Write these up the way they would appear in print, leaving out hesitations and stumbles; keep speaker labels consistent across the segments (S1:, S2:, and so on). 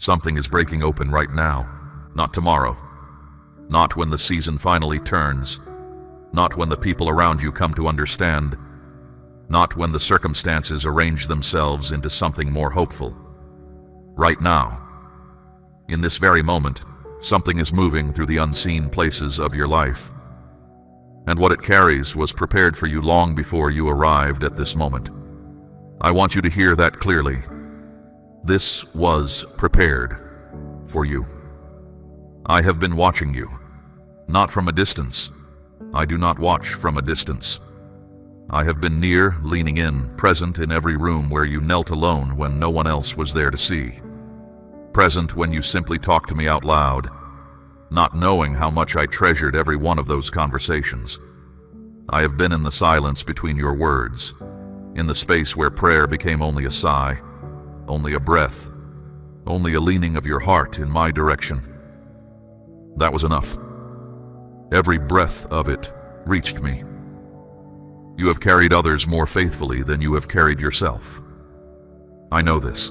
S1: Something is breaking open right now, not tomorrow, not when the season finally turns, not when the people around you come to understand, not when the circumstances arrange themselves into something more hopeful. Right now, in this very moment, something is moving through the unseen places of your life. And what it carries was prepared for you long before you arrived at this moment. I want you to hear that clearly. This was prepared for you. I have been watching you, not from a distance. I do not watch from a distance. I have been near, leaning in, present in every room where you knelt alone when no one else was there to see. Present when you simply talked to me out loud, not knowing how much I treasured every one of those conversations. I have been in the silence between your words, in the space where prayer became only a sigh, only a breath, only a leaning of your heart in my direction. That was enough. Every breath of it reached me. You have carried others more faithfully than you have carried yourself. I know this.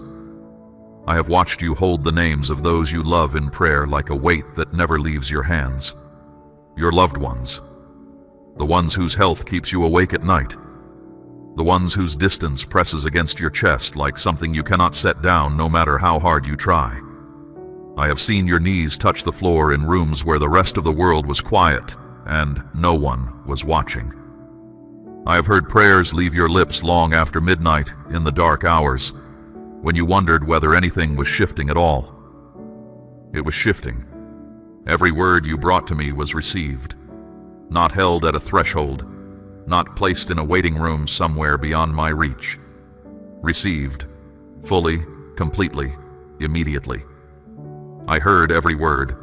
S1: I have watched you hold the names of those you love in prayer like a weight that never leaves your hands. Your loved ones. The ones whose health keeps you awake at night. The ones whose distance presses against your chest like something you cannot set down no matter how hard you try. I have seen your knees touch the floor in rooms where the rest of the world was quiet and no one was watching. I have heard prayers leave your lips long after midnight in the dark hours, when you wondered whether anything was shifting at all. It was shifting. Every word you brought to me was received, not held at a threshold, not placed in a waiting room somewhere beyond my reach. Received, fully, completely, immediately. I heard every word.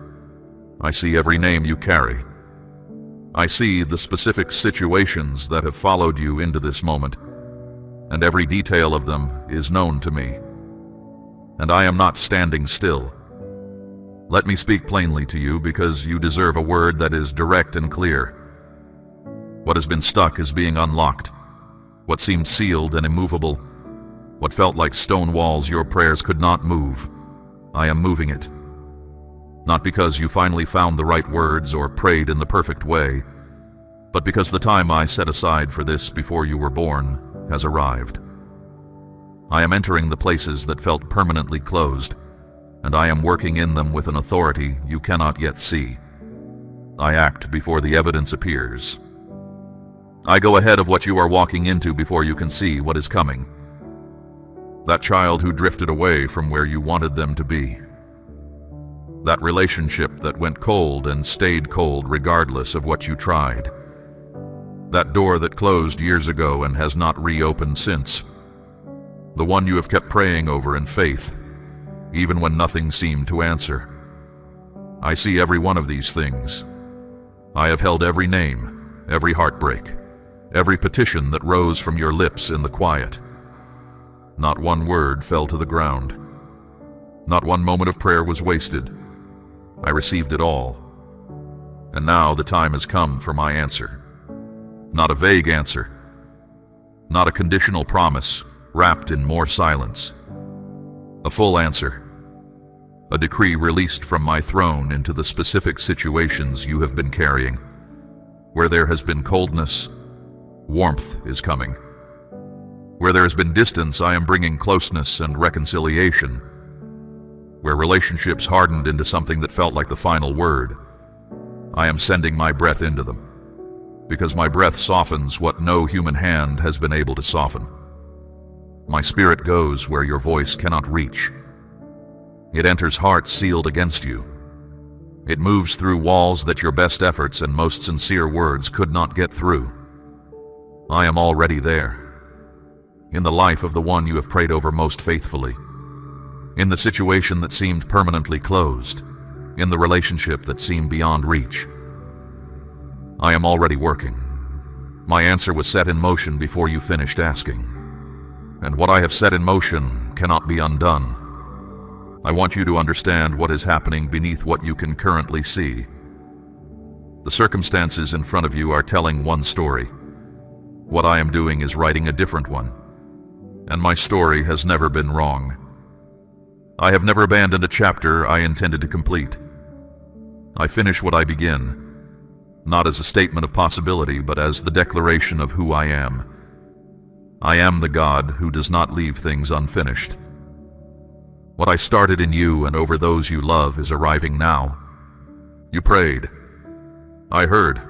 S1: I see every name you carry. I see the specific situations that have followed you into this moment, and every detail of them is known to me. And I am not standing still. Let me speak plainly to you because you deserve a word that is direct and clear. What has been stuck is being unlocked. What seemed sealed and immovable, what felt like stone walls your prayers could not move, I am moving it. Not because you finally found the right words or prayed in the perfect way, but because the time I set aside for this before you were born has arrived. I am entering the places that felt permanently closed, and I am working in them with an authority you cannot yet see. I act before the evidence appears. I go ahead of what you are walking into before you can see what is coming. That child who drifted away from where you wanted them to be. That relationship that went cold and stayed cold regardless of what you tried. That door that closed years ago and has not reopened since. The one you have kept praying over in faith, even when nothing seemed to answer. I see every one of these things. I have held every name, every heartbreak, every petition that rose from your lips in the quiet. Not one word fell to the ground. Not one moment of prayer was wasted. I received it all. And now the time has come for my answer. Not a vague answer. Not a conditional promise wrapped in more silence. A full answer. A decree released from my throne into the specific situations you have been carrying. Where there has been coldness, warmth is coming. Where there has been distance, I am bringing closeness and reconciliation. Where relationships hardened into something that felt like the final word, I am sending my breath into them. Because my breath softens what no human hand has been able to soften. My spirit goes where your voice cannot reach. It enters hearts sealed against you. It moves through walls that your best efforts and most sincere words could not get through. I am already there. In the life of the one you have prayed over most faithfully. In the situation that seemed permanently closed. In the relationship that seemed beyond reach. I am already working. My answer was set in motion before you finished asking. And what I have set in motion cannot be undone. I want you to understand what is happening beneath what you can currently see. The circumstances in front of you are telling one story. What I am doing is writing a different one. And my story has never been wrong. I have never abandoned a chapter I intended to complete. I finish what I begin, not as a statement of possibility, but as the declaration of who I am. I am the God who does not leave things unfinished. What I started in you and over those you love is arriving now. You prayed. I heard.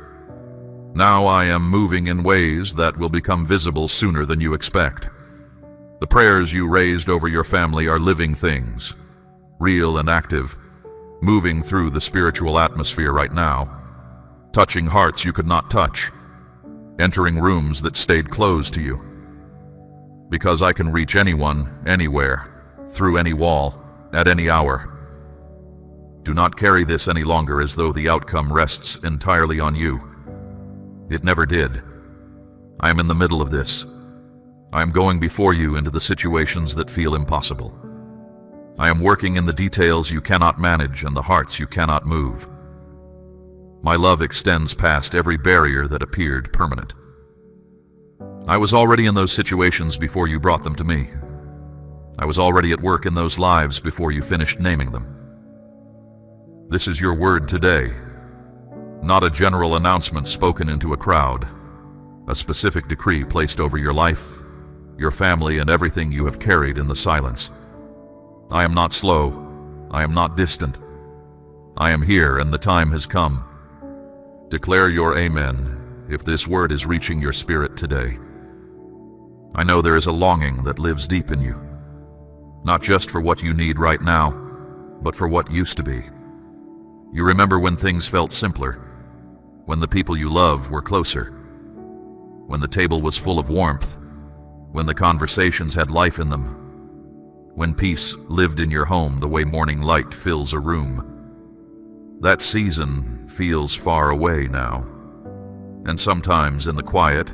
S1: Now I am moving in ways that will become visible sooner than you expect. The prayers you raised over your family are living things, real and active, moving through the spiritual atmosphere right now, touching hearts you could not touch, entering rooms that stayed closed to you. Because I can reach anyone, anywhere, through any wall, at any hour. Do not carry this any longer as though the outcome rests entirely on you. It never did. I am in the middle of this. I am going before you into the situations that feel impossible. I am working in the details you cannot manage and the hearts you cannot move. My love extends past every barrier that appeared permanent. I was already in those situations before you brought them to me. I was already at work in those lives before you finished naming them. This is your word today, not a general announcement spoken into a crowd, a specific decree placed over your life, your family, and everything you have carried in the silence. I am not slow. I am not distant. I am here, and the time has come. Declare your amen if this word is reaching your spirit today. I know there is a longing that lives deep in you, not just for what you need right now, but for what used to be. You remember when things felt simpler, when the people you love were closer, when the table was full of warmth, when the conversations had life in them, when peace lived in your home the way morning light fills a room. That season feels far away now, and sometimes in the quiet,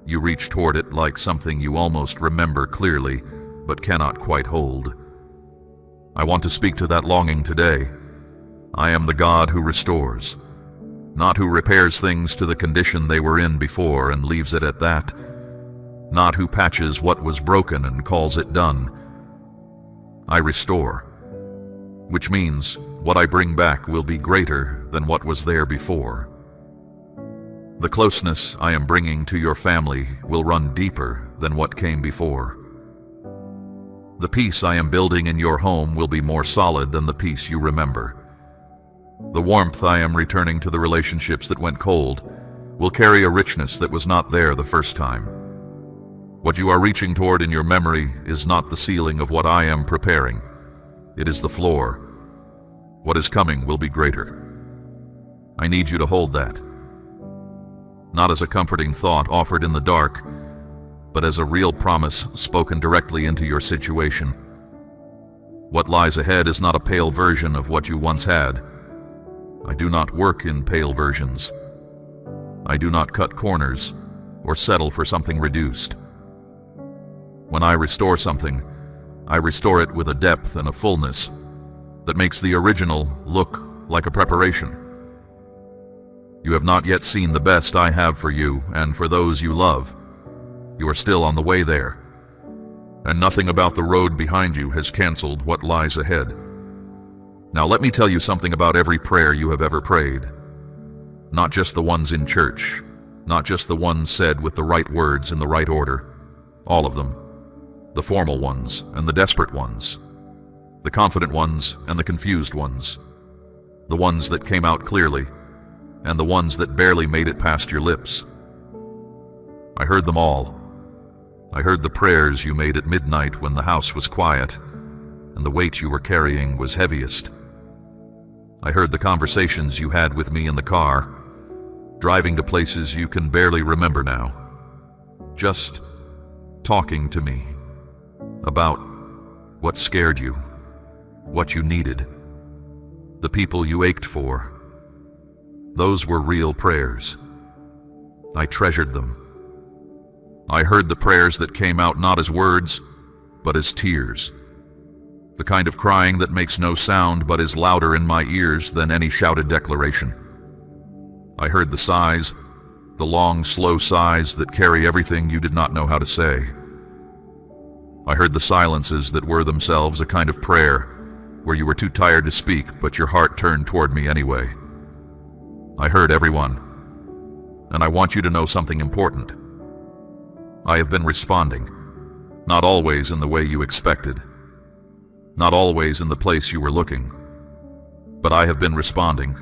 S1: you reach toward it like something you almost remember clearly, but cannot quite hold. I want to speak to that longing today. I am the God who restores, not who repairs things to the condition they were in before and leaves it at that, not who patches what was broken and calls it done. I restore, which means what I bring back will be greater than what was there before. The closeness I am bringing to your family will run deeper than what came before. The peace I am building in your home will be more solid than the peace you remember. The warmth I am returning to the relationships that went cold will carry a richness that was not there the first time. What you are reaching toward in your memory is not the ceiling of what I am preparing. It is the floor. What is coming will be greater. I need you to hold that. Not as a comforting thought offered in the dark, but as a real promise spoken directly into your situation. What lies ahead is not a pale version of what you once had. I do not work in pale versions. I do not cut corners or settle for something reduced. When I restore something, I restore it with a depth and a fullness that makes the original look like a preparation. You have not yet seen the best I have for you and for those you love. You are still on the way there, and nothing about the road behind you has canceled what lies ahead. Now let me tell you something about every prayer you have ever prayed. Not just the ones in church, not just the ones said with the right words in the right order. All of them. The formal ones and the desperate ones. The confident ones and the confused ones. The ones that came out clearly and the ones that barely made it past your lips. I heard them all. I heard the prayers you made at midnight when the house was quiet and the weight you were carrying was heaviest. I heard the conversations you had with me in the car, driving to places you can barely remember now. Just talking to me about what scared you, what you needed, the people you ached for. Those were real prayers. I treasured them. I heard the prayers that came out not as words, but as tears. The kind of crying that makes no sound but is louder in my ears than any shouted declaration. I heard the sighs, the long, slow sighs that carry everything you did not know how to say. I heard the silences that were themselves a kind of prayer, where you were too tired to speak, but your heart turned toward me anyway. I heard everyone, and I want you to know something important. I have been responding, not always in the way you expected, not always in the place you were looking, but I have been responding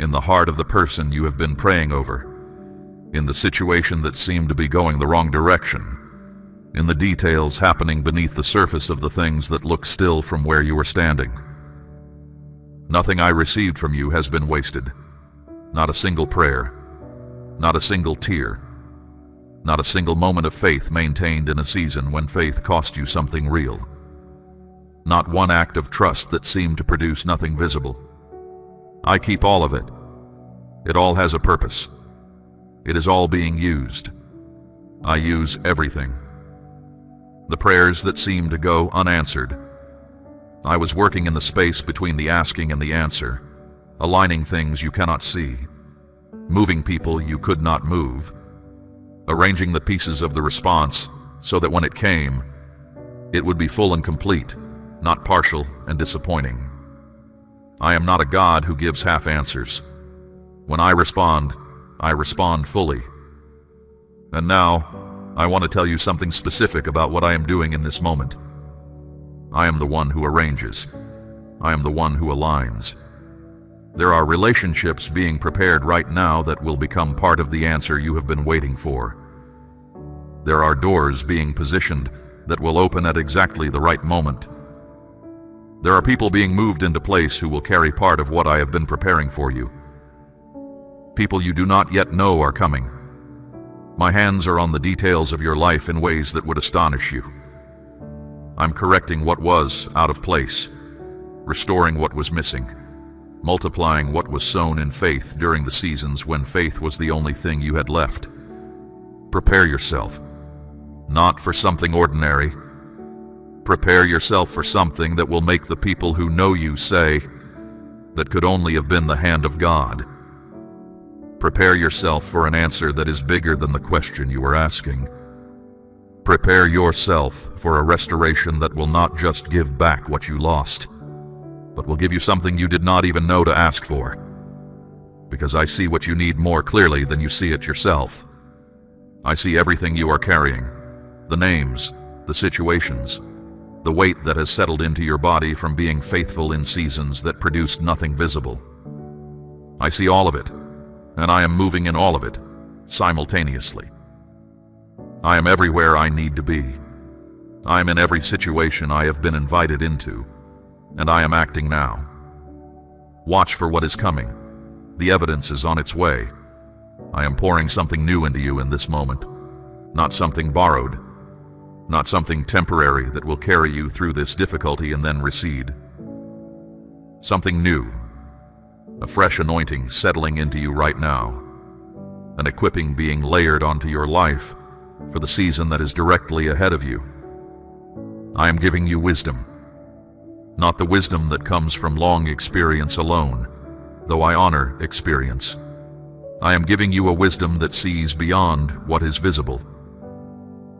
S1: in the heart of the person you have been praying over, in the situation that seemed to be going the wrong direction, in the details happening beneath the surface of the things that look still from where you are standing. Nothing I received from you has been wasted. Not a single prayer, not a single tear, not a single moment of faith maintained in a season when faith cost you something real. Not one act of trust that seemed to produce nothing visible. I keep all of it. It all has a purpose. It is all being used. I use everything. The prayers that seem to go unanswered. I was working in the space between the asking and the answer, aligning things you cannot see, moving people you could not move, arranging the pieces of the response so that when it came, it would be full and complete, not partial and disappointing. I am not a God who gives half answers. When I respond fully. And now, I want to tell you something specific about what I am doing in this moment. I am the one who arranges. I am the one who aligns. There are relationships being prepared right now that will become part of the answer you have been waiting for. There are doors being positioned that will open at exactly the right moment. There are people being moved into place who will carry part of what I have been preparing for you. People you do not yet know are coming. My hands are on the details of your life in ways that would astonish you. I'm correcting what was out of place, restoring what was missing, multiplying what was sown in faith during the seasons when faith was the only thing you had left. Prepare yourself, not for something ordinary. Prepare yourself for something that will make the people who know you say, "That could only have been the hand of God." Prepare yourself for an answer that is bigger than the question you are asking. Prepare yourself for a restoration that will not just give back what you lost, but will give you something you did not even know to ask for. Because I see what you need more clearly than you see it yourself. I see everything you are carrying, the names, the situations, the weight that has settled into your body from being faithful in seasons that produced nothing visible. I see all of it, and I am moving in all of it, simultaneously. I am everywhere I need to be. I am in every situation I have been invited into, and I am acting now. Watch for what is coming. The evidence is on its way. I am pouring something new into you in this moment, not something borrowed, not something temporary that will carry you through this difficulty and then recede. Something new. A fresh anointing settling into you right now. An equipping being layered onto your life for the season that is directly ahead of you. I am giving you wisdom. Not the wisdom that comes from long experience alone, though I honor experience. I am giving you a wisdom that sees beyond what is visible.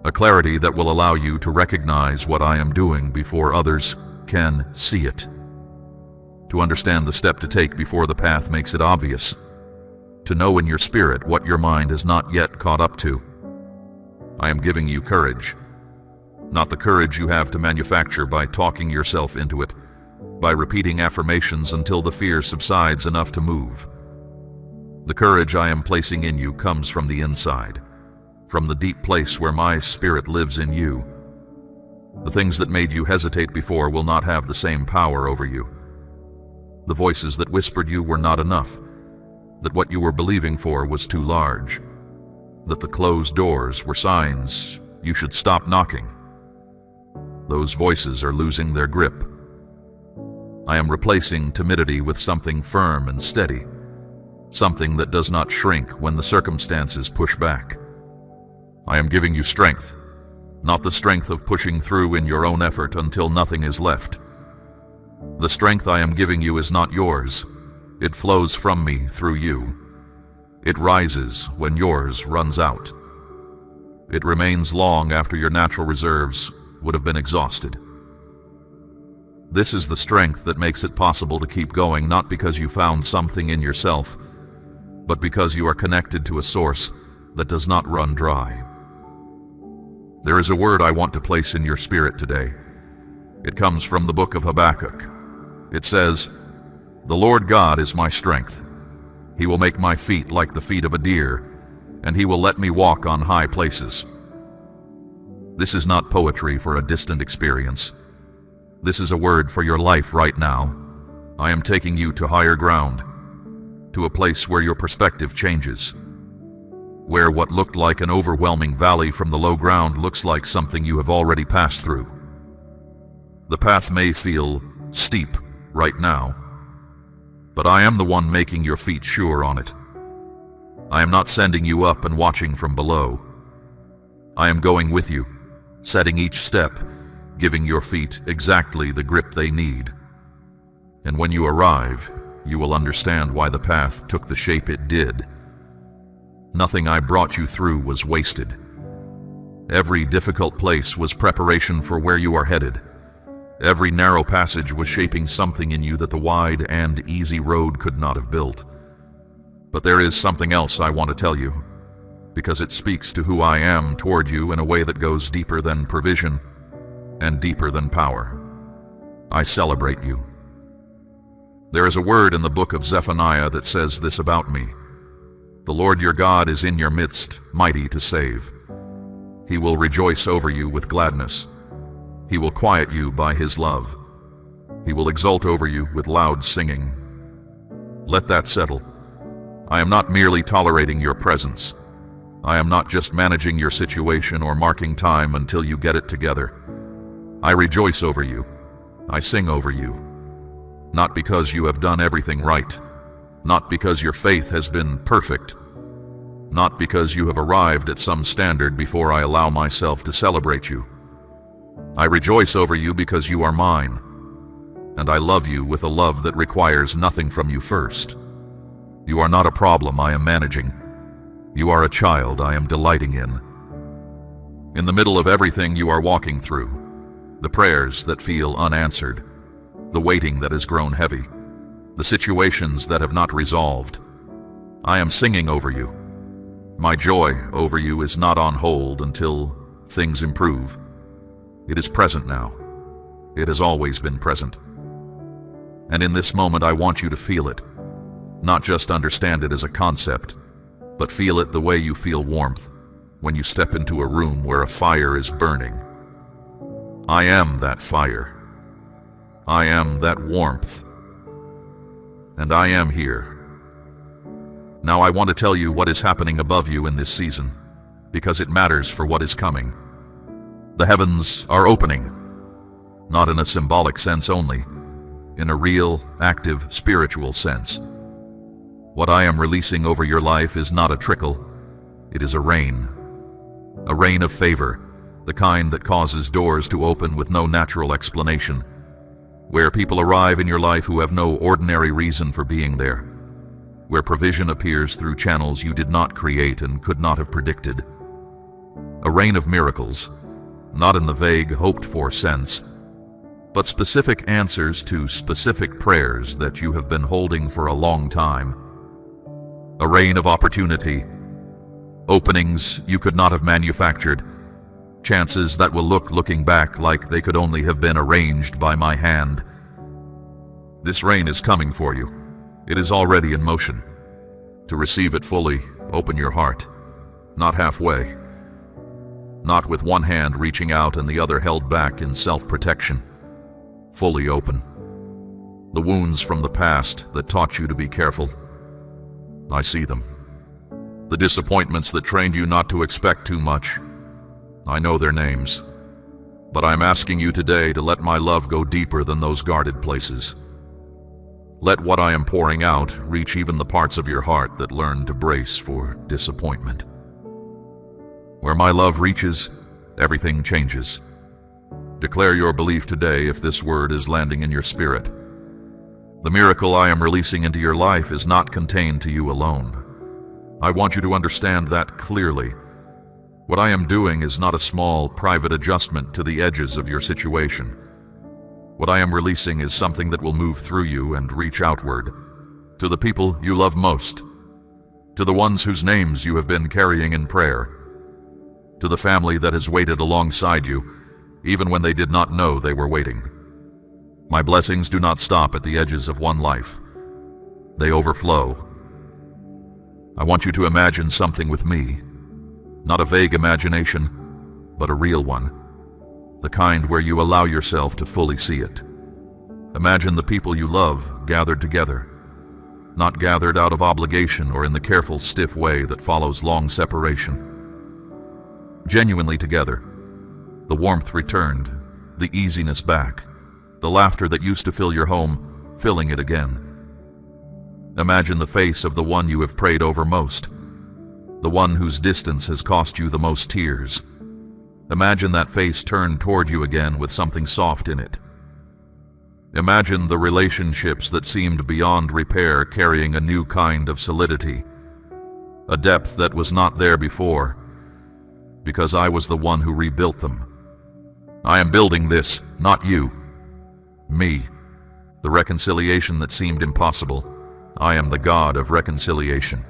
S1: A clarity that will allow you to recognize what I am doing before others can see it. To understand the step to take before the path makes it obvious. To know in your spirit what your mind has not yet caught up to. I am giving you courage. Not the courage you have to manufacture by talking yourself into it, by repeating affirmations until the fear subsides enough to move. The courage I am placing in you comes from the inside, from the deep place where my spirit lives in you. The things that made you hesitate before will not have the same power over you. The voices that whispered you were not enough, that what you were believing for was too large, that the closed doors were signs you should stop knocking. Those voices are losing their grip. I am replacing timidity with something firm and steady, something that does not shrink when the circumstances push back. I am giving you strength, not the strength of pushing through in your own effort until nothing is left. The strength I am giving you is not yours. It flows from me through you. It rises when yours runs out. It remains long after your natural reserves would have been exhausted. This is the strength that makes it possible to keep going, not because you found something in yourself, but because you are connected to a source that does not run dry. There is a word I want to place in your spirit today. It comes from the book of Habakkuk. It says, "The Lord God is my strength. He will make my feet like the feet of a deer, and he will let me walk on high places." This is not poetry for a distant experience. This is a word for your life right now. I am taking you to higher ground, to a place where your perspective changes, where what looked like an overwhelming valley from the low ground looks like something you have already passed through. The path may feel steep right now, but I am the one making your feet sure on it. I am not sending you up and watching from below. I am going with you, setting each step, giving your feet exactly the grip they need. And when you arrive, you will understand why the path took the shape it did. Nothing I brought you through was wasted. Every difficult place was preparation for where you are headed. Every narrow passage was shaping something in you that the wide and easy road could not have built. But there is something else I want to tell you, because it speaks to who I am toward you in a way that goes deeper than provision and deeper than power. I celebrate you. There is a word in the book of Zephaniah that says this about me: "The Lord your God is in your midst, mighty to save. He will rejoice over you with gladness. He will quiet you by his love. He will exult over you with loud singing." Let that settle. I am not merely tolerating your presence. I am not just managing your situation or marking time until you get it together. I rejoice over you. I sing over you. Not because you have done everything right, not because your faith has been perfect, not because you have arrived at some standard before I allow myself to celebrate you. I rejoice over you because you are mine, and I love you with a love that requires nothing from you first. You are not a problem I am managing. You are a child I am delighting in. In the middle of everything you are walking through, the prayers that feel unanswered, the waiting that has grown heavy, the situations that have not resolved, I am singing over you. My joy over you is not on hold until things improve. It is present now. It has always been present. And in this moment I want you to feel it, not just understand it as a concept, but feel it the way you feel warmth when you step into a room where a fire is burning. I am that fire. I am that warmth. And I am here. Now I want to tell you what is happening above you in this season, because it matters for what is coming. The heavens are opening, not in a symbolic sense only, in a real, active, spiritual sense. What I am releasing over your life is not a trickle, it is a rain of favor, the kind that causes doors to open with no natural explanation, where people arrive in your life who have no ordinary reason for being there, where provision appears through channels you did not create and could not have predicted. A rain of miracles, not in the vague, hoped-for sense, but specific answers to specific prayers that you have been holding for a long time. A rain of opportunity, openings you could not have manufactured, chances that will looking back like they could only have been arranged by my hand. This rain is coming for you. It is already in motion. To receive it fully, open your heart, not halfway, not with one hand reaching out and the other held back in self-protection. Fully open. The wounds from the past that taught you to be careful, I see them. The disappointments that trained you not to expect too much, I know their names. But I'm asking you today to let my love go deeper than those guarded places. Let what I am pouring out reach even the parts of your heart that learn to brace for disappointment. Where my love reaches, everything changes. Declare your belief today if this word is landing in your spirit. The miracle I am releasing into your life is not contained to you alone. I want you to understand that clearly. What I am doing is not a small, private adjustment to the edges of your situation. What I am releasing is something that will move through you and reach outward, to the people you love most, to the ones whose names you have been carrying in prayer, to the family that has waited alongside you, even when they did not know they were waiting. My blessings do not stop at the edges of one life. They overflow. I want you to imagine something with me, not a vague imagination, but a real one, the kind where you allow yourself to fully see it. Imagine the people you love gathered together, not gathered out of obligation or in the careful, stiff way that follows long separation. Genuinely together, the warmth returned, the easiness back, the laughter that used to fill your home, filling it again. Imagine the face of the one you have prayed over most, the one whose distance has cost you the most tears. Imagine that face turned toward you again with something soft in it. Imagine the relationships that seemed beyond repair carrying a new kind of solidity, a depth that was not there before, because I was the one who rebuilt them. I am building this, not you. Me. The reconciliation that seemed impossible. I am the God of reconciliation.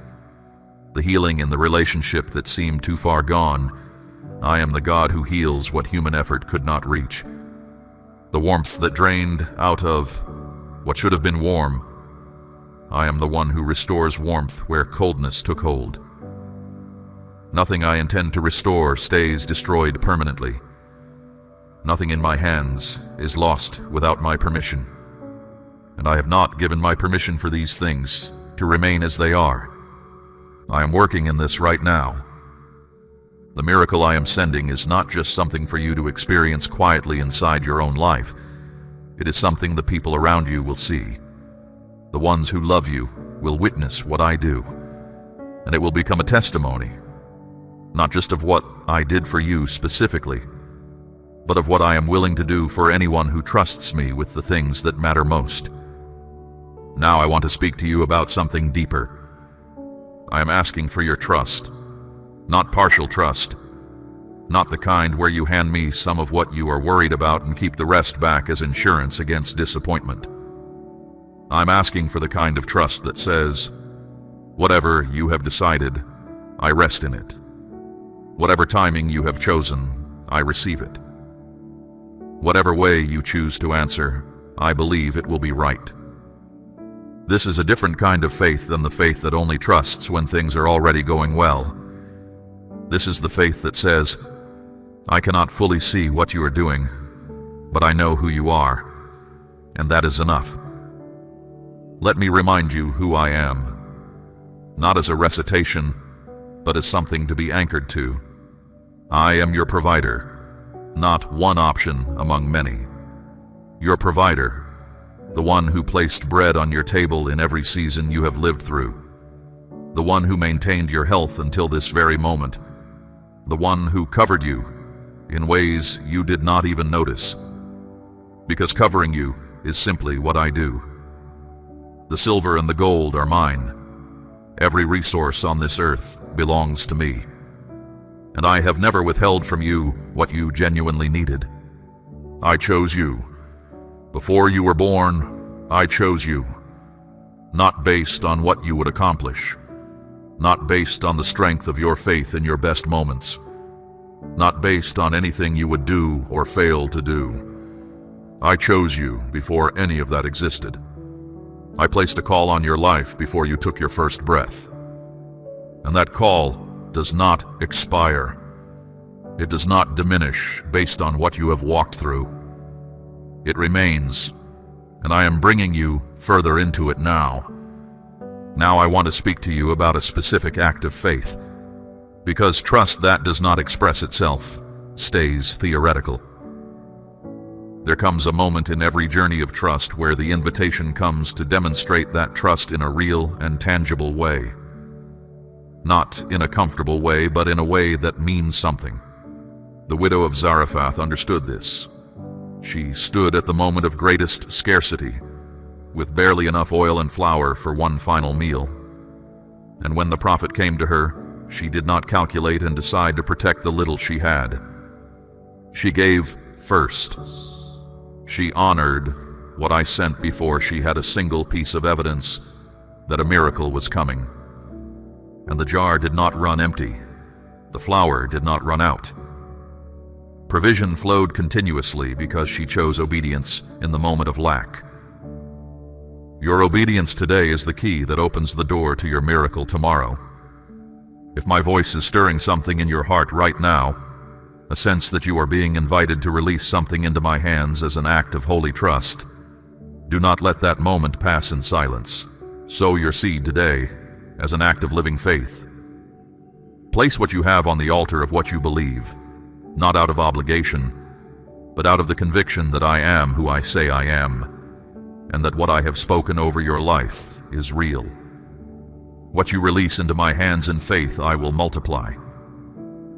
S1: The healing in the relationship that seemed too far gone. I am the God who heals what human effort could not reach. The warmth that drained out of what should have been warm. I am the one who restores warmth where coldness took hold. Nothing I intend to restore stays destroyed permanently. Nothing in my hands is lost without my permission. And I have not given my permission for these things to remain as they are. I am working in this right now. The miracle I am sending is not just something for you to experience quietly inside your own life. It is something the people around you will see. The ones who love you will witness what I do, and it will become a testimony, not just of what I did for you specifically, but of what I am willing to do for anyone who trusts me with the things that matter most. Now I want to speak to you about something deeper. I am asking for your trust, not partial trust, not the kind where you hand me some of what you are worried about and keep the rest back as insurance against disappointment. I'm asking for the kind of trust that says, whatever you have decided, I rest in it. Whatever timing you have chosen, I receive it. Whatever way you choose to answer, I believe it will be right. This is a different kind of faith than the faith that only trusts when things are already going well. This is the faith that says, I cannot fully see what you are doing, but I know who you are, and that is enough. Let me remind you who I am, not as a recitation, but as something to be anchored to. I am your provider, not one option among many. Your provider, the one who placed bread on your table in every season you have lived through, the one who maintained your health until this very moment, the one who covered you in ways you did not even notice, because covering you is simply what I do. The silver and the gold are mine. Every resource on this earth belongs to me, and I have never withheld from you what you genuinely needed. I chose you. Before you were born, I chose you, not based on what you would accomplish, not based on the strength of your faith in your best moments, not based on anything you would do or fail to do. I chose you before any of that existed. I placed a call on your life before you took your first breath. And that call does not expire. It does not diminish based on what you have walked through. It remains, and I am bringing you further into it now. Now I want to speak to you about a specific act of faith, because trust that does not express itself stays theoretical. There comes a moment in every journey of trust where the invitation comes to demonstrate that trust in a real and tangible way. Not in a comfortable way, but in a way that means something. The widow of Zarephath understood this. She stood at the moment of greatest scarcity, with barely enough oil and flour for one final meal. And when the prophet came to her, she did not calculate and decide to protect the little she had. She gave first. She honored what I sent before she had a single piece of evidence that a miracle was coming. And the jar did not run empty. The flour did not run out. Provision flowed continuously because she chose obedience in the moment of lack. Your obedience today is the key that opens the door to your miracle tomorrow. If my voice is stirring something in your heart right now, a sense that you are being invited to release something into my hands as an act of holy trust, do not let that moment pass in silence. Sow your seed today as an act of living faith. Place what you have on the altar of what you believe, not out of obligation, but out of the conviction that I am who I say I am, and that what I have spoken over your life is real. What you release into my hands in faith, I will multiply.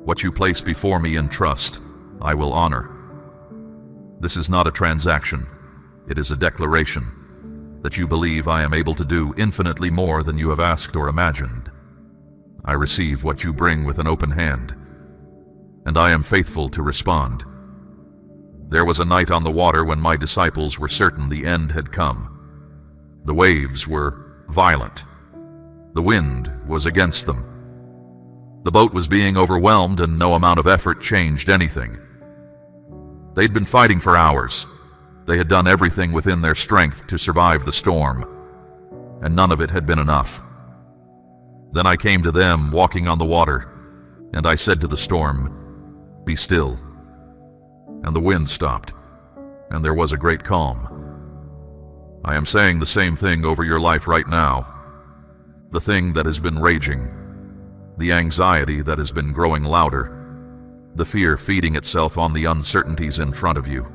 S1: What you place before me in trust, I will honor. This is not a transaction. It is a declaration that you believe I am able to do infinitely more than you have asked or imagined. I receive what you bring with an open hand, and I am faithful to respond. There was a night on the water when my disciples were certain the end had come. The waves were violent. The wind was against them. The boat was being overwhelmed, and no amount of effort changed anything. They'd been fighting for hours. They had done everything within their strength to survive the storm, and none of it had been enough. Then I came to them walking on the water, and I said to the storm, "Be still." And the wind stopped, and there was a great calm. I am saying the same thing over your life right now. The thing that has been raging, the anxiety that has been growing louder, the fear feeding itself on the uncertainties in front of you,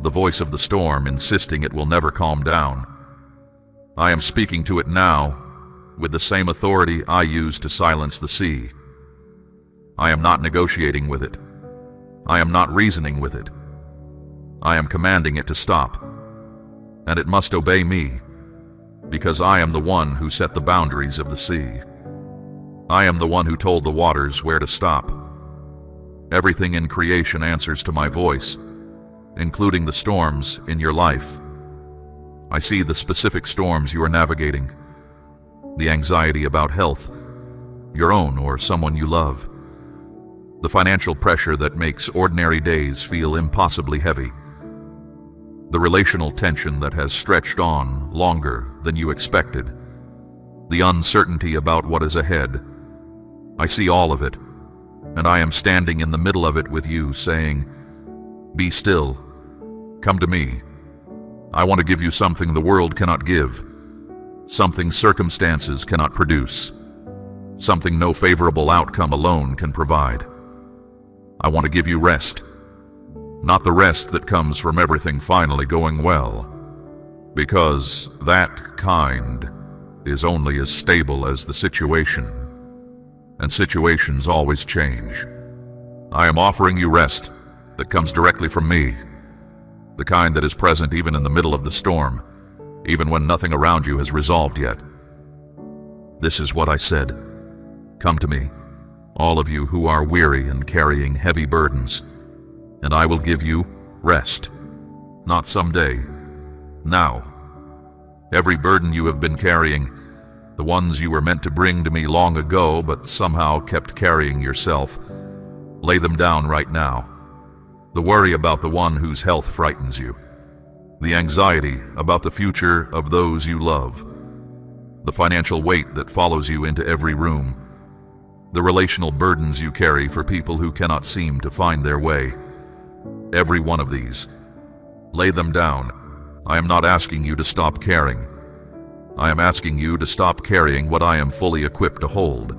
S1: the voice of the storm insisting it will never calm down. I am speaking to it now with the same authority I used to silence the sea. I am not negotiating with it. I am not reasoning with it. I am commanding it to stop, and it must obey me, because I am the one who set the boundaries of the sea. I am the one who told the waters where to stop. Everything in creation answers to my voice, including the storms in your life. I see the specific storms you are navigating, the anxiety about health, your own or someone you love, the financial pressure that makes ordinary days feel impossibly heavy, the relational tension that has stretched on longer than you expected, the uncertainty about what is ahead. I see all of it, and I am standing in the middle of it with you, saying, "Be still. Come to me. I want to give you something the world cannot give, something circumstances cannot produce, something no favorable outcome alone can provide. I want to give you rest, not the rest that comes from everything finally going well, because that kind is only as stable as the situation, and situations always change. I am offering you rest that comes directly from me, the kind that is present even in the middle of the storm, even when nothing around you has resolved yet. This is what I said. Come to me, all of you who are weary and carrying heavy burdens, and I will give you rest. Not someday, now. Every burden you have been carrying, the ones you were meant to bring to me long ago but somehow kept carrying yourself, lay them down right now. The worry about the one whose health frightens you, the anxiety about the future of those you love, the financial weight that follows you into every room, the relational burdens you carry for people who cannot seem to find their way. Every one of these, lay them down. I am not asking you to stop caring. I am asking you to stop carrying what I am fully equipped to hold.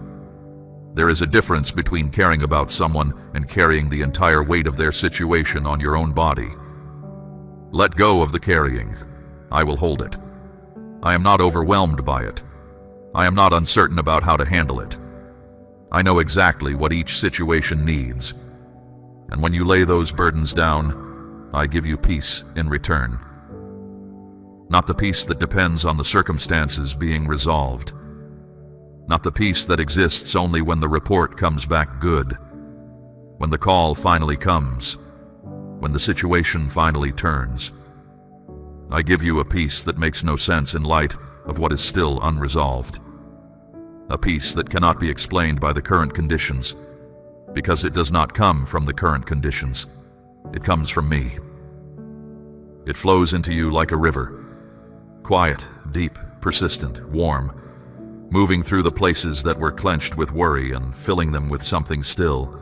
S1: There is a difference between caring about someone and carrying the entire weight of their situation on your own body. Let go of the carrying. I will hold it. I am not overwhelmed by it. I am not uncertain about how to handle it. I know exactly what each situation needs. And when you lay those burdens down, I give you peace in return. Not the peace that depends on the circumstances being resolved, Not the peace that exists only when the report comes back good, when the call finally comes, when the situation finally turns. I give you a peace that makes no sense in light of what is still unresolved. A peace that cannot be explained by the current conditions, because it does not come from the current conditions. It comes from me. It flows into you like a river, quiet, deep, persistent, warm, moving through the places that were clenched with worry and filling them with something still.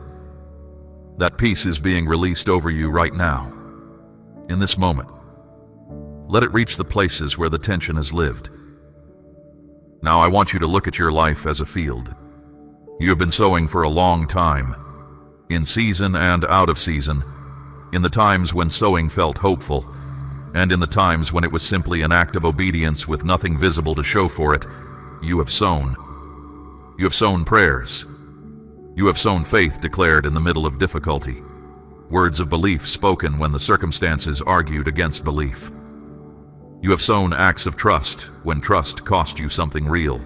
S1: That peace is being released over you right now, in this moment. Let it reach the places where the tension has lived. Now I want you to look at your life as a field. You have been sowing for a long time, in season and out of season, in the times when sowing felt hopeful, and in the times when it was simply an act of obedience with nothing visible to show for it. You have sown. You have sown prayers. You have sown faith declared in the middle of difficulty, words of belief spoken when the circumstances argued against belief. You have sown acts of trust when trust cost you something real.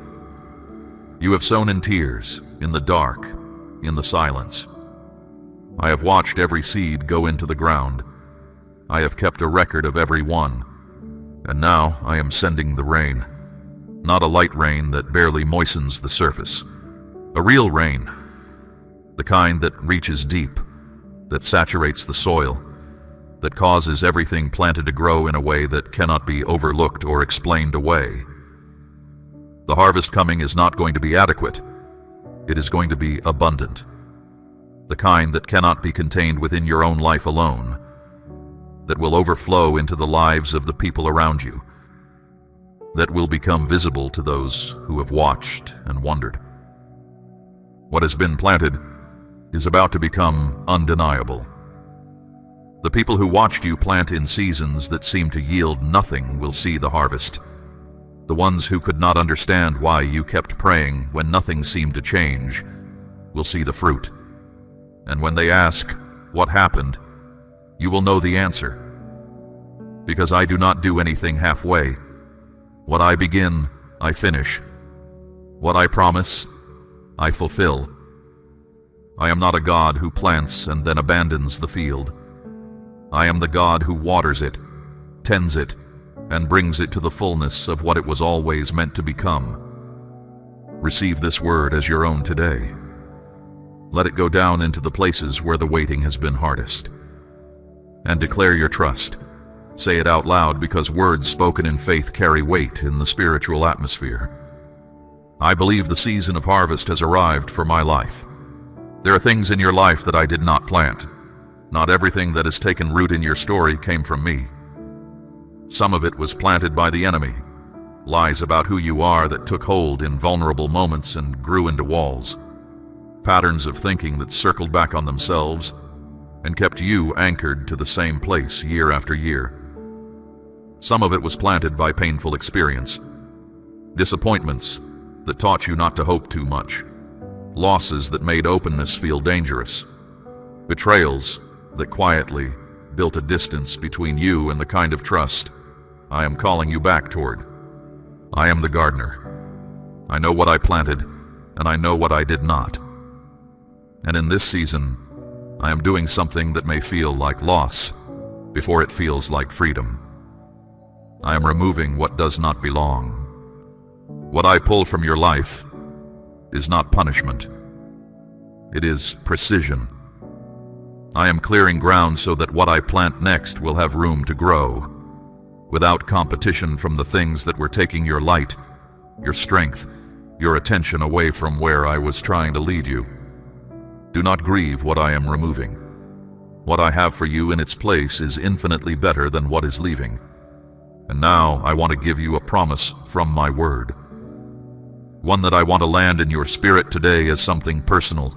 S1: You have sown in tears, in the dark, in the silence. I have watched every seed go into the ground. I have kept a record of every one, and now I am sending the rain. Not a light rain that barely moistens the surface. A real rain, the kind that reaches deep, that saturates the soil, that causes everything planted to grow in a way that cannot be overlooked or explained away. The harvest coming is not going to be adequate. It is going to be abundant. The kind that cannot be contained within your own life alone, that will overflow into the lives of the people around you, that will become visible to those who have watched and wondered. What has been planted is about to become undeniable. The people who watched you plant in seasons that seem to yield nothing will see the harvest. The ones who could not understand why you kept praying when nothing seemed to change will see the fruit. And when they ask, "What happened?" you will know the answer. Because I do not do anything halfway. What I begin, I finish. What I promise, I fulfill. I am not a God who plants and then abandons the field. I am the God who waters it, tends it, and brings it to the fullness of what it was always meant to become. Receive this word as your own today. Let it go down into the places where the waiting has been hardest. And declare your trust. Say it out loud, because words spoken in faith carry weight in the spiritual atmosphere. I believe the season of harvest has arrived for my life. There are things in your life that I did not plant. Not everything that has taken root in your story came from me. Some of it was planted by the enemy, lies about who you are that took hold in vulnerable moments and grew into walls, patterns of thinking that circled back on themselves and kept you anchored to the same place year after year. Some of it was planted by painful experience, disappointments that taught you not to hope too much, losses that made openness feel dangerous, betrayals that quietly built a distance between you and the kind of trust I am calling you back toward. I am the gardener. I know what I planted, and I know what I did not. And in this season, I am doing something that may feel like loss before it feels like freedom. I am removing what does not belong. What I pull from your life is not punishment. It is precision. I am clearing ground so that what I plant next will have room to grow, without competition from the things that were taking your light, your strength, your attention away from where I was trying to lead you. Do not grieve what I am removing. What I have for you in its place is infinitely better than what is leaving. And now I want to give you a promise from my word. One that I want to land in your spirit today as something personal,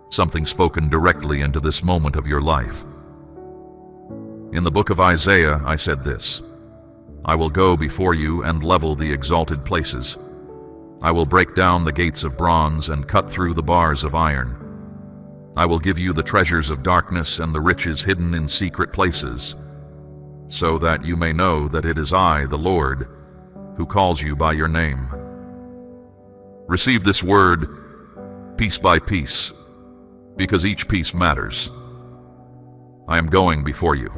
S1: something spoken directly into this moment of your life. In the book of Isaiah, I said this: I will go before you and level the exalted places. I will break down the gates of bronze and cut through the bars of iron. I will give you the treasures of darkness and the riches hidden in secret places, so that you may know that it is I, the Lord, who calls you by your name. Receive this word piece by piece, because each piece matters. I am going before you.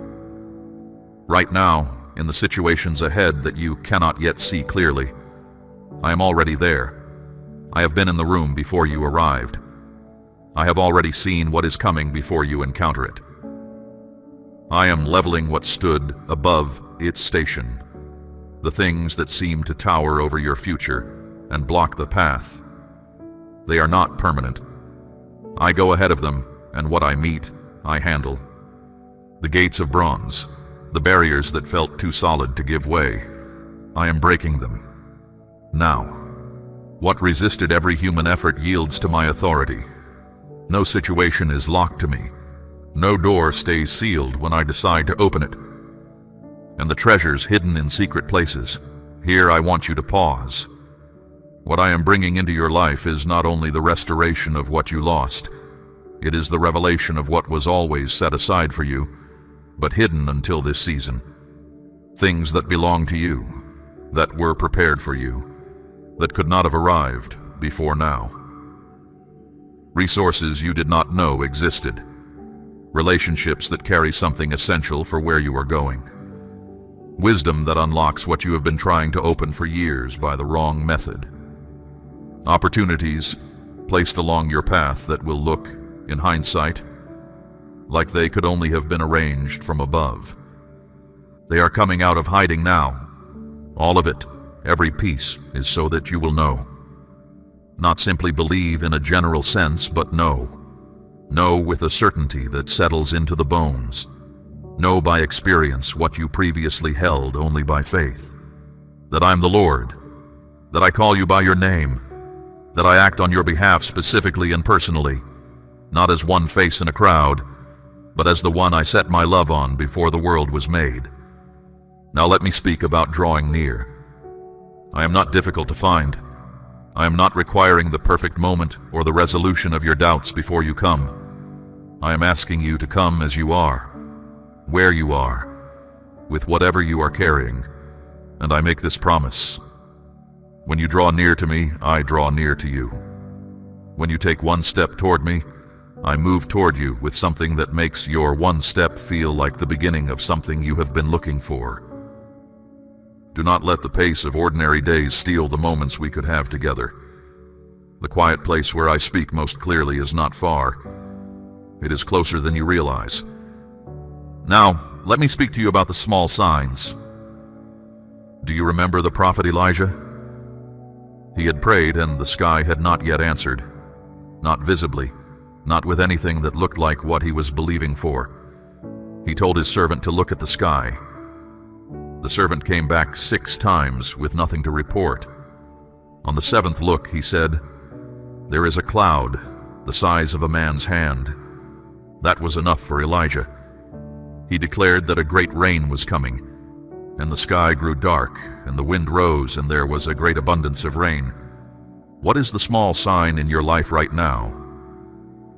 S1: Right now, in the situations ahead that you cannot yet see clearly, I am already there. I have been in the room before you arrived. I have already seen what is coming before you encounter it. I am leveling what stood above its station, the things that seem to tower over your future and block the path. They are not permanent. I go ahead of them, and what I meet, I handle. The gates of bronze, the barriers that felt too solid to give way, I am breaking them. Now, what resisted every human effort yields to my authority. No situation is locked to me. No door stays sealed when I decide to open it. And the treasures hidden in secret places, here I want you to pause. What I am bringing into your life is not only the restoration of what you lost, it is the revelation of what was always set aside for you, but hidden until this season. Things that belong to you, that were prepared for you, that could not have arrived before now. Resources you did not know existed. Relationships that carry something essential for where you are going. Wisdom that unlocks what you have been trying to open for years by the wrong method. Opportunities placed along your path that will look, in hindsight, like they could only have been arranged from above. They are coming out of hiding now. All of it, every piece, is so that you will know. Not simply believe in a general sense, but know. Know with a certainty that settles into the bones. Know by experience what you previously held only by faith. That I'm the Lord. That I call you by your name. That I act on your behalf specifically and personally, not as one face in a crowd, but as the one I set my love on before the world was made. Now let me speak about drawing near. I am not difficult to find. I am not requiring the perfect moment or the resolution of your doubts before you come. I am asking you to come as you are, where you are, with whatever you are carrying, and I make this promise. When you draw near to me, I draw near to you. When you take one step toward me, I move toward you with something that makes your one step feel like the beginning of something you have been looking for. Do not let the pace of ordinary days steal the moments we could have together. The quiet place where I speak most clearly is not far. It is closer than you realize. Now, let me speak to you about the small signs. Do you remember the prophet Elijah? He had prayed and the sky had not yet answered. Not visibly, not with anything that looked like what he was believing for. He told his servant to look at the sky. The servant came back 6 times with nothing to report. On the 7th look, he said, "There is a cloud, the size of a man's hand." That was enough for Elijah. He declared that a great rain was coming, and the sky grew dark, and the wind rose, and there was a great abundance of rain. What is the small sign in your life right now?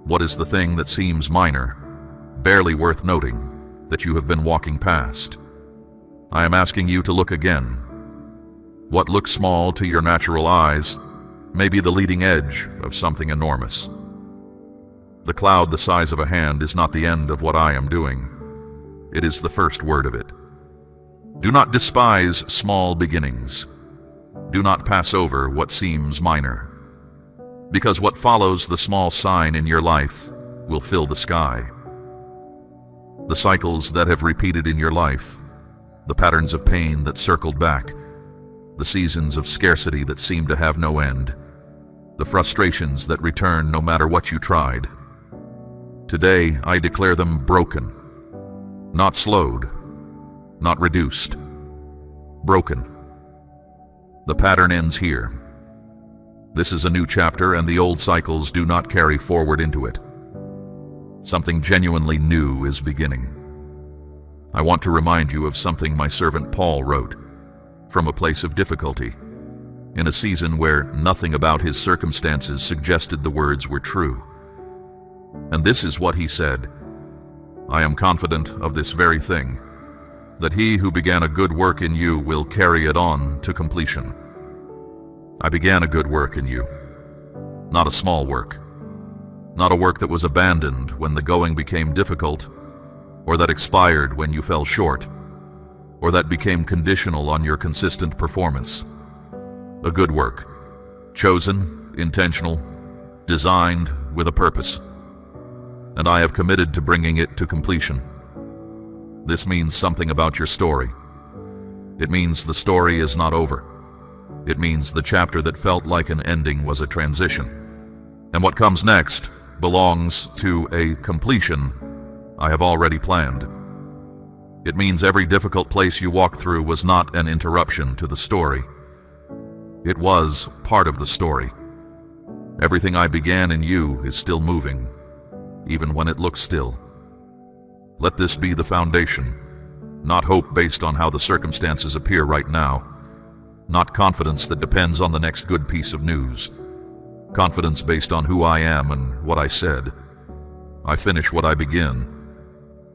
S1: What is the thing that seems minor, barely worth noting, that you have been walking past? I am asking you to look again. What looks small to your natural eyes may be the leading edge of something enormous. The cloud the size of a hand is not the end of what I am doing. It is the first word of it. Do not despise small beginnings. Do not pass over what seems minor, because what follows the small sign in your life will fill the sky. The cycles that have repeated in your life, the patterns of pain that circled back, the seasons of scarcity that seem to have no end, the frustrations that return no matter what you tried. Today, I declare them broken, not slowed, not reduced, broken. The pattern ends here. This is a new chapter, and the old cycles do not carry forward into it. Something genuinely new is beginning. I want to remind you of something my servant Paul wrote, from a place of difficulty, in a season where nothing about his circumstances suggested the words were true. And this is what he said: "I am confident of this very thing, that he who began a good work in you will carry it on to completion." I began a good work in you, Not a small work. Not a work that was abandoned when the going became difficult, or that expired when you fell short, or that became conditional on your consistent performance. A good work, chosen, intentional, designed with a purpose. And I have committed to bringing it to completion. This means something about your story. It means the story is not over. It means the chapter that felt like an ending was a transition. And what comes next belongs to a completion I have already planned. It means every difficult place you walked through was not an interruption to the story. It was part of the story. Everything I began in you is still moving, even when it looks still. Let this be the foundation, not hope based on how the circumstances appear right now, not confidence that depends on the next good piece of news. Confidence based on who I am and what I said. I finish what I begin.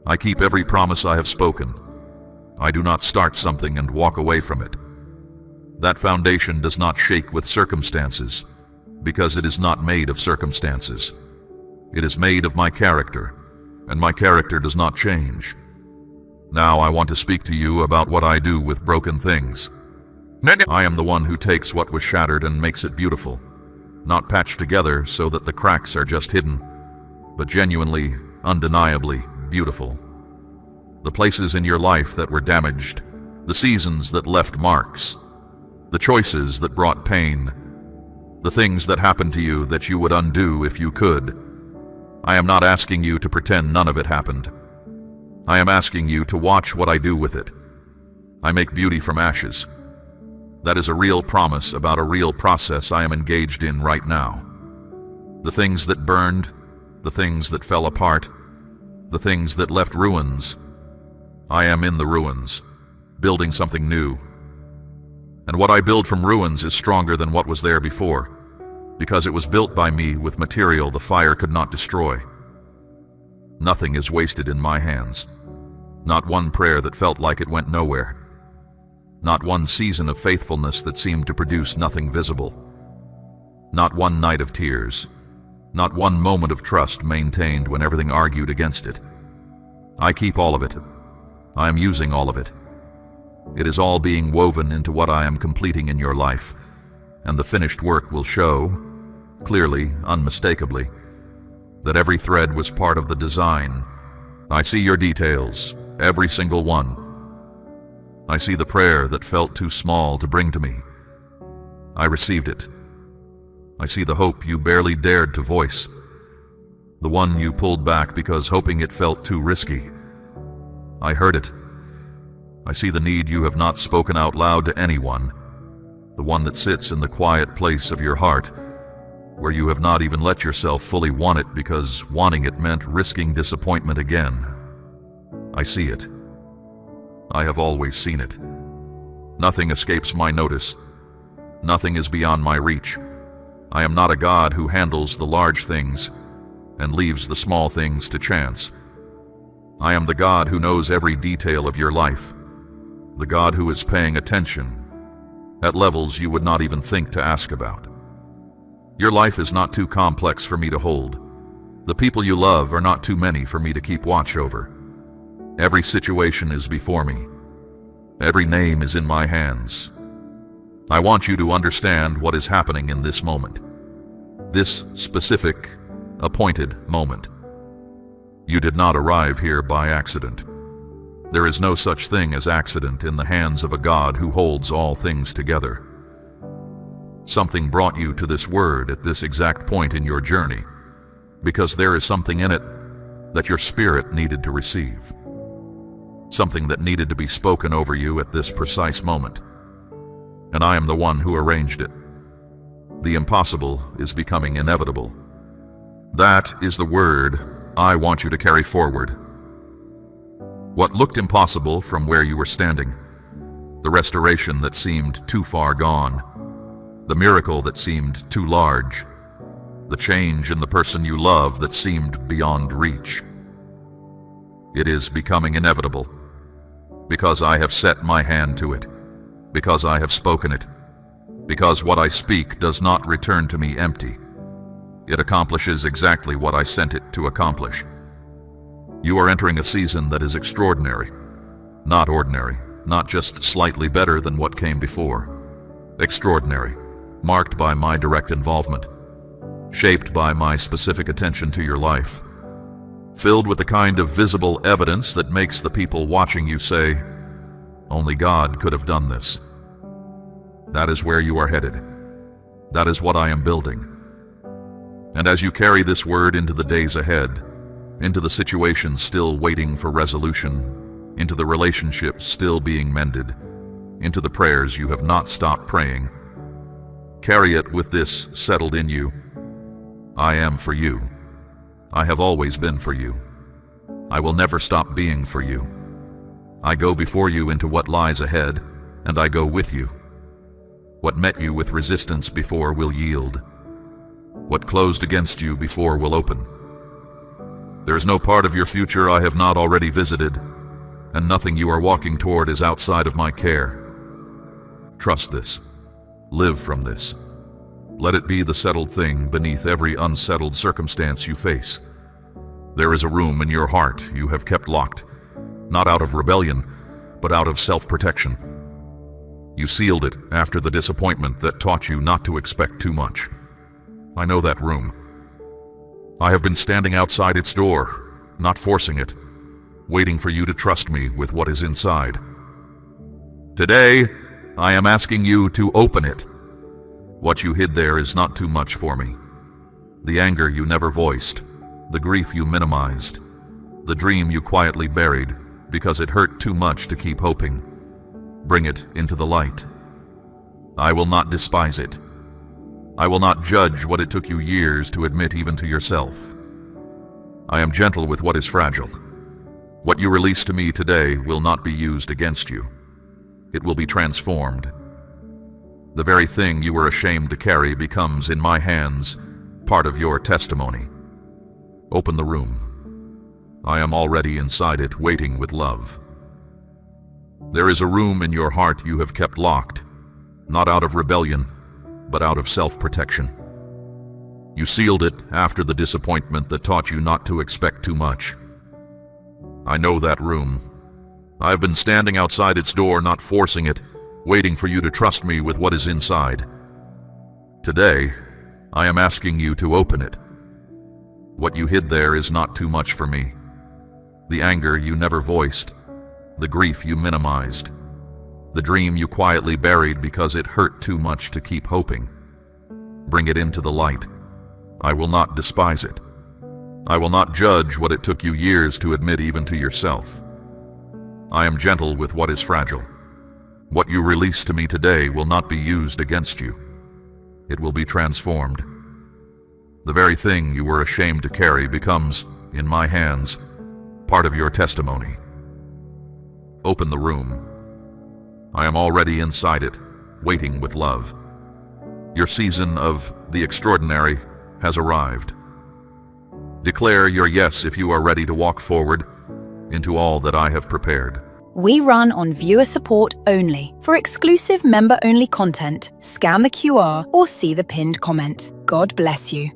S1: I keep every promise I have spoken. I do not start something and walk away from it. That foundation does not shake with circumstances, because it is not made of circumstances. It is made of my character, and my character does not change. Now I want to speak to you about what I do with broken things. I am the one who takes what was shattered and makes it beautiful, not patched together so that the cracks are just hidden, but genuinely, undeniably beautiful. The places in your life that were damaged, the seasons that left marks, the choices that brought pain, the things that happened to you that you would undo if you could. I am not asking you to pretend none of it happened. I am asking you to watch what I do with it. I make beauty from ashes. That is a real promise about a real process I am engaged in right now. The things that burned, the things that fell apart, the things that left ruins. I am in the ruins, building something new. And what I build from ruins is stronger than what was there before, because it was built by me with material the fire could not destroy. Nothing is wasted in my hands. Not one prayer that felt like it went nowhere. Not one season of faithfulness that seemed to produce nothing visible. Not one night of tears. Not one moment of trust maintained when everything argued against it. I keep all of it. I am using all of it. It is all being woven into what I am completing in your life, and the finished work will show, clearly, unmistakably, that every thread was part of the design. I see your details, every single one. I see the prayer that felt too small to bring to me. I received it. I see the hope you barely dared to voice, the one you pulled back because hoping it felt too risky. I heard it. I see the need you have not spoken out loud to anyone, the one that sits in the quiet place of your heart, where you have not even let yourself fully want it because wanting it meant risking disappointment again. I see it. I have always seen it. Nothing escapes my notice. Nothing is beyond my reach. I am not a God who handles the large things and leaves the small things to chance. I am the God who knows every detail of your life, the God who is paying attention at levels you would not even think to ask about. Your life is not too complex for me to hold. The people you love are not too many for me to keep watch over. Every situation is before me. Every name is in my hands. I want you to understand what is happening in this moment. This specific, appointed moment. You did not arrive here by accident. There is no such thing as accident in the hands of a God who holds all things together. Something brought you to this word at this exact point in your journey, because there is something in it that your spirit needed to receive. Something that needed to be spoken over you at this precise moment. And I am the one who arranged it. The impossible is becoming inevitable. That is the word I want you to carry forward. What looked impossible from where you were standing, the restoration that seemed too far gone, the miracle that seemed too large, the change in the person you love that seemed beyond reach. It is becoming inevitable, because I have set my hand to it, because I have spoken it, because what I speak does not return to me empty. It accomplishes exactly what I sent it to accomplish. You are entering a season that is extraordinary, not ordinary, not just slightly better than what came before. Extraordinary, marked by my direct involvement, shaped by my specific attention to your life, filled with the kind of visible evidence that makes the people watching you say, "Only God could have done this." That is where you are headed. That is what I am building. And as you carry this word into the days ahead, into the situations still waiting for resolution, into the relationships still being mended, into the prayers you have not stopped praying, carry it with this settled in you: I am for you. I have always been for you. I will never stop being for you. I go before you into what lies ahead, and I go with you. What met you with resistance before will yield. What closed against you before will open. There is no part of your future I have not already visited, and nothing you are walking toward is outside of my care. Trust this. Live from this. Let it be the settled thing beneath every unsettled circumstance you face. There is a room in your heart you have kept locked, not out of rebellion, but out of self-protection. You sealed it after the disappointment that taught you not to expect too much. I know that room. I have been standing outside its door, not forcing it, waiting for you to trust me with what is inside. Today, I am asking you to open it. What you hid there is not too much for me. The anger you never voiced, the grief you minimized, the dream you quietly buried because it hurt too much to keep hoping. Bring it into the light. I will not despise it. I will not judge what it took you years to admit even to yourself. I am gentle with what is fragile. What you release to me today will not be used against you. It will be transformed. The very thing you were ashamed to carry becomes, in my hands, part of your testimony. Open the room. I am already inside it, waiting with love. There is a room in your heart you have kept locked, not out of rebellion, but out of self-protection. You sealed it after the disappointment that taught you not to expect too much. I know that room. I've been standing outside its door, not forcing it, waiting for you to trust me with what is inside. Today, I am asking you to open it. What you hid there is not too much for me. The anger you never voiced, the grief you minimized, the dream you quietly buried because it hurt too much to keep hoping. Bring it into the light. I will not despise it. I will not judge what it took you years to admit even to yourself. I am gentle with what is fragile. What you release to me today will not be used against you. It will be transformed. The very thing you were ashamed to carry becomes, in my hands, part of your testimony. Open the room. I am already inside it, waiting with love. Your season of the extraordinary has arrived. Declare your yes if you are ready to walk forward into all that I have prepared.
S2: We run on viewer support only. For exclusive member-only content, scan the QR or see the pinned comment. God bless you.